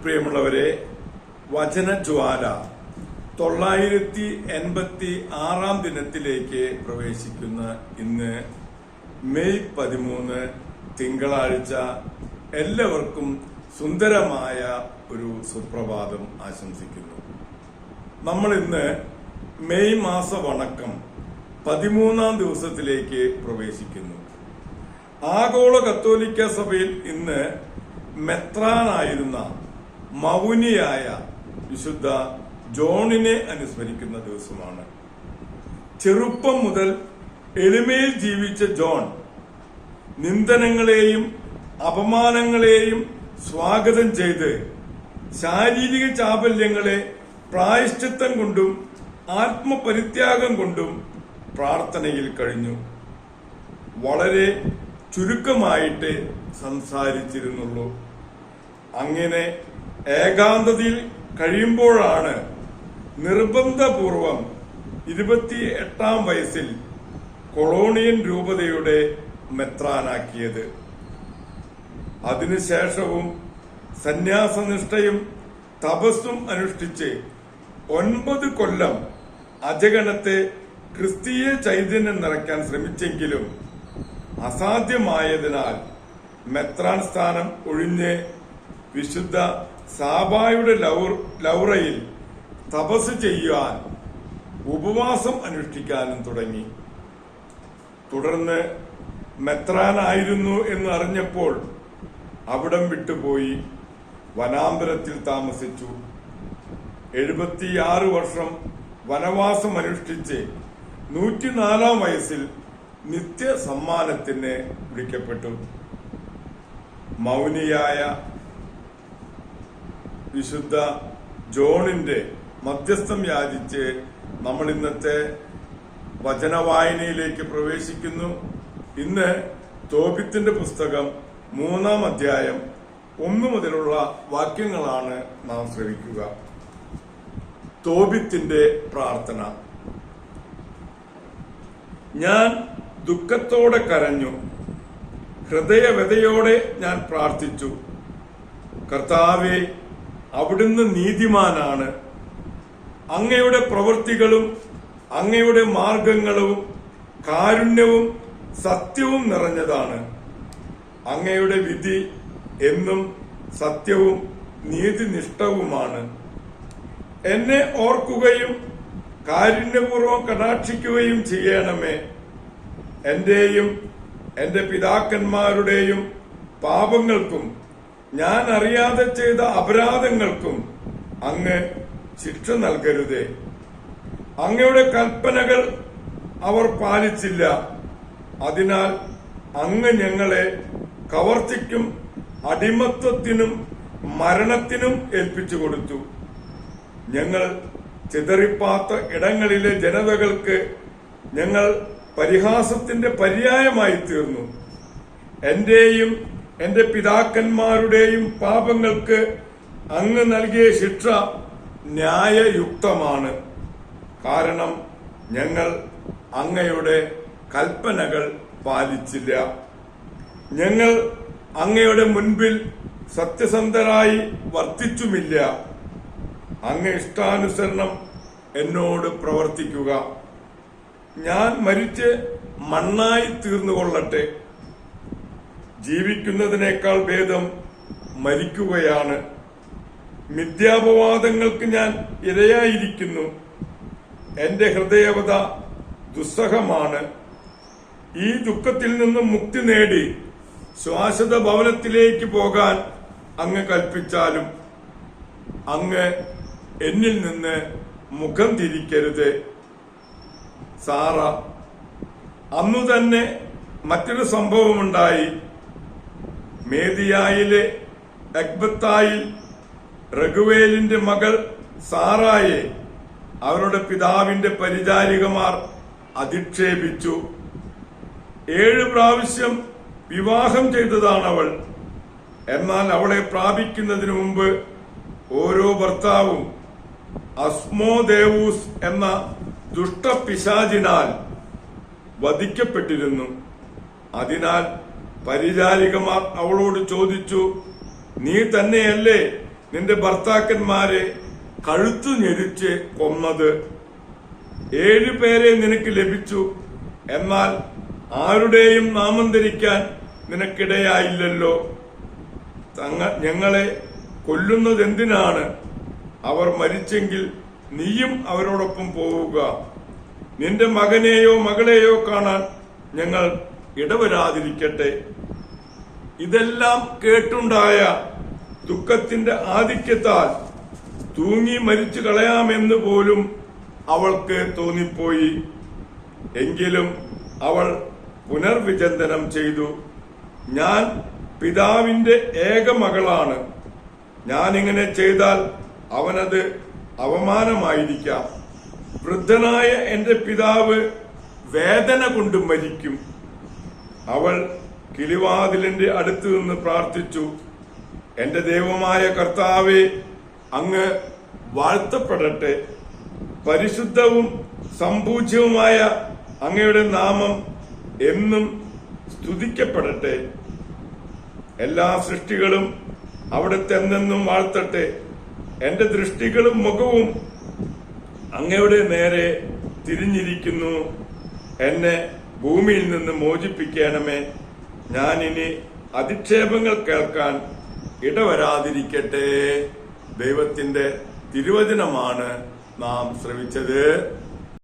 പ്രിയമുള്ളവരെ, വചനജ്വാല 986 ദിനത്തിലേക്ക് പ്രവേശിക്കുന്ന ഇന്ന് മെയ് 13 തിങ്കളാഴ്ച എല്ലാവർക്കും സുന്ദരമായ ഒരു സുപ്രഭാതം ആശംസിക്കുന്നു. നമ്മൾ ഇന്ന് മെയ് മാസ വണക്കം 13-ാം ദിവസത്തിലേക്ക് പ്രവേശിക്കുന്നു. ആഗോള കത്തോലിക്ക സഭയിൽ ഇന്ന് മെത്രാനായിരുന്ന മൗനിയായ വിശുദ്ധ ജോണിനെ അനുസ്മരിക്കുന്ന ദിവസമാണ്. ചെറുപ്പം മുതൽ എളിമയിൽ ജീവിച്ച ജോൺ നിന്ദനങ്ങളെയും അപമാനങ്ങളെയും സ്വാഗതം ചെയ്ത് ശാരീരിക ചാബല്യങ്ങളെ പ്രായശ്ചിത്തം കൊണ്ടും ആത്മപരിത്യാഗം കൊണ്ടും പ്രാർത്ഥനയിൽ കഴിഞ്ഞു. വളരെ ചുരുക്കമായിട്ട് സംസാരിച്ചിരുന്നുള്ളൂ. അങ്ങനെ ഏകാന്തതയിൽ കഴിയുമ്പോഴാണ് നിർബന്ധപൂർവം 28-ാം വയസ്സിൽ കൊളോണിയൻ രൂപതയുടെ മെത്രാനാക്കിയത്. അതിനുശേഷവും സന്യാസനിഷ്ഠയും തപസ്സും അനുഷ്ഠിച്ച് 9 കൊല്ലം അജഗണത്തെ ക്രിസ്തീയ ചൈതന്യം നിറയ്ക്കാൻ ശ്രമിച്ചെങ്കിലും അസാധ്യമായതിനാൽ മെത്രാൻ സ്ഥാനം ഒഴിഞ്ഞ് വിശുദ്ധ സാബായുടെ ലൗറയിൽ തപസ് ചെയ്യുവാൻ ഉപവാസം അനുഷ്ഠിക്കാനും തുടങ്ങി. തുടർന്ന് മെത്രാനായിരുന്നു എന്ന് അറിഞ്ഞപ്പോൾ അവിടം വിട്ടുപോയി വനാന്തരത്തിൽ താമസിച്ചു. 76 വർഷം വനവാസം അനുഷ്ഠിച്ച് 104-ാം വയസ്സിൽ നിത്യ സമ്മാനത്തിന് വിളിക്കപ്പെട്ടു. മൗനിയായ വിശുദ്ധ ജോണിന്റെ മധ്യസ്ഥം യാചിച്ച് നമ്മൾ ഇന്നത്തെ വചനവായനയിലേക്ക് പ്രവേശിക്കുന്നു. ഇന്ന് തോബിത്തിന്റെ പുസ്തകം 3-ാം അധ്യായം 1 മുതലുള്ള വാക്യങ്ങളാണ് നാം ശ്രവിക്കുക. തോബിത്തിന്റെ പ്രാർത്ഥന. ഞാൻ ദുഃഖത്തോടെ കരഞ്ഞു, ഹൃദയവ്യതയോടെ ഞാൻ പ്രാർത്ഥിച്ചു. കർത്താവേ, അവിടുന്ന് നീതിമാനാണ്. അങ്ങയുടെ പ്രവൃത്തികളും അങ്ങയുടെ മാർഗങ്ങളും കാരുണ്യവും സത്യവും നിറഞ്ഞതാണ്. അങ്ങയുടെ വിധി എന്നും സത്യവും നീതിനിഷ്ഠവുമാണ്. എന്നെ ഓർക്കുകയും കാരുണ്യപൂർവ്വം കടാക്ഷിക്കുകയും ചെയ്യണമേ. എന്റെയും എന്റെ പിതാക്കന്മാരുടെയും പാപങ്ങൾക്കും ഞാൻ അറിയാതെ ചെയ്ത അപരാധങ്ങൾക്കും അങ്ങ് ശിക്ഷ നൽകരുതേ. അങ്ങയുടെ കൽപ്പനകൾ അവർ പാലിച്ചില്ല. അതിനാൽ അങ്ങ് ഞങ്ങളെ കവർച്ചയ്ക്കും അടിമത്വത്തിനും മരണത്തിനും ഏൽപ്പിച്ചു കൊടുത്തു. ഞങ്ങൾ ചിതറിപ്പാത്ത ഇടങ്ങളിലെ ജനതകൾക്ക് ഞങ്ങൾ പരിഹാസത്തിന്റെ പര്യായമായി തീർന്നു. എന്റെയും എന്റെ പിതാക്കന്മാരുടെയും പാപങ്ങൾക്ക് അങ്ങ് നൽകിയ ശിക്ഷ ന്യായയുക്തമാണ്. കാരണം ഞങ്ങൾ അങ്ങയുടെ കൽപ്പനകൾ പാലിച്ചില്ല. ഞങ്ങൾ അങ്ങയുടെ മുൻപിൽ സത്യസന്ധരായി വർത്തിച്ചുമില്ല. അങ്ങ് ഇഷ്ടാനുസരണം എന്നോട് പ്രവർത്തിക്കുക. ഞാൻ മരിച്ച് മണ്ണായി തീർന്നുകൊള്ളട്ടെ. ജീവിക്കുന്നതിനേക്കാൾ ഭേദം മരിക്കുകയാണ്. മിഥ്യാപവാദങ്ങൾക്ക് ഞാൻ ഇരയായിരിക്കുന്നു. എന്റെ ഹൃദയവത ദുസ്സഹമാണ്. ഈ ദുഃഖത്തിൽ നിന്നും മുക്തി നേടി ശ്വാസത ഭവനത്തിലേക്ക് പോകാൻ അങ്ങ് കൽപ്പിച്ചാലും അങ്ങ് എന്നിൽ നിന്ന് മുഖം തിരിക്കരുത്. സാറ. അന്നു തന്നെ മറ്റൊരു സംഭവമുണ്ടായി. മേദിയായിലെ എഗ്ബത്തായിൽ റഘുവേലിന്റെ മകൾ സാറായെ അവരുടെ പിതാവിന്റെ പരിചാരികമാർ അധിക്ഷേപിച്ചു. 7 പ്രാവശ്യം വിവാഹം ചെയ്തതാണവൾ. എന്നാൽ അവളെ പ്രാപിക്കുന്നതിനു മുമ്പ് ഓരോ ഭർത്താവും അസ്മോദേവൂസ് എന്ന ദുഷ്ടപിശാചിനാൽ വധിക്കപ്പെട്ടിരുന്നു. അതിനാൽ പരിചാരികമാർ അവളോട് ചോദിച്ചു, നീ തന്നെയല്ലേ നിന്റെ ഭർത്താക്കന്മാരെ കഴുത്തു ഞെരിച്ച് കൊന്നത്. 7 പേരെ നിനക്ക് ലഭിച്ചു, എന്നാൽ ആരുടെയും നാമം ധരിക്കാൻ നിനക്കിടയായില്ലല്ലോ. ഞങ്ങളെ കൊല്ലുന്നതെന്തിനാണ്? അവർ മരിച്ചെങ്കിൽ നീയും അവരോടൊപ്പം പോവുക. നിന്റെ മകനെയോ മകളെയോ കാണാൻ ഞങ്ങൾ ഇടവരാതിരിക്കട്ടെ. ഇതെല്ലാം കേട്ടുണ്ടായ ദുഃഖത്തിന്റെ ആധിക്യത്താൽ തൂങ്ങി മരിച്ചു കളയാമെന്ന് പോലും അവൾക്ക് തോന്നിപ്പോയി. എങ്കിലും അവൾ പുനർവിചിന്തനം ചെയ്തു. ഞാൻ പിതാവിന്റെ ഏക മകളാണ്. ഞാനിങ്ങനെ ചെയ്താൽ അവനത് അവമാനമായിരിക്കാം. വൃദ്ധനായ എന്റെ പിതാവ് വേദന കൊണ്ട് മരിക്കും. അവൾ കിളിവാതിലിന്റെ അടുത്ത് നിന്ന് പ്രാർത്ഥിച്ചു. എന്റെ ദൈവമായ കർത്താവേ, അങ്ങ് വാഴ്ത്തപ്പെടട്ടെ. പരിശുദ്ധവും സംപൂജ്യവുമായ അങ്ങയുടെ നാമം എന്നും സ്തുതിക്കപ്പെടട്ടെ. എല്ലാ സൃഷ്ടികളും അവിടുത്തെ എന്നെന്നും വാഴ്ത്തട്ടെ. എന്റെ ദൃഷ്ടികളും മുഖവും അങ്ങയുടെ നേരെ തിരിഞ്ഞിരിക്കുന്നു. എന്നെ ഭൂമിയിൽ നിന്ന് മോചിപ്പിക്കണമേ. ഞാനിനി അധിക്ഷേപങ്ങൾ കേൾക്കാൻ ഇടവരാതിരിക്കട്ടെ. ദൈവത്തിന്റെ തിരുവചനമാണ് നാം ശ്രവിച്ചത്.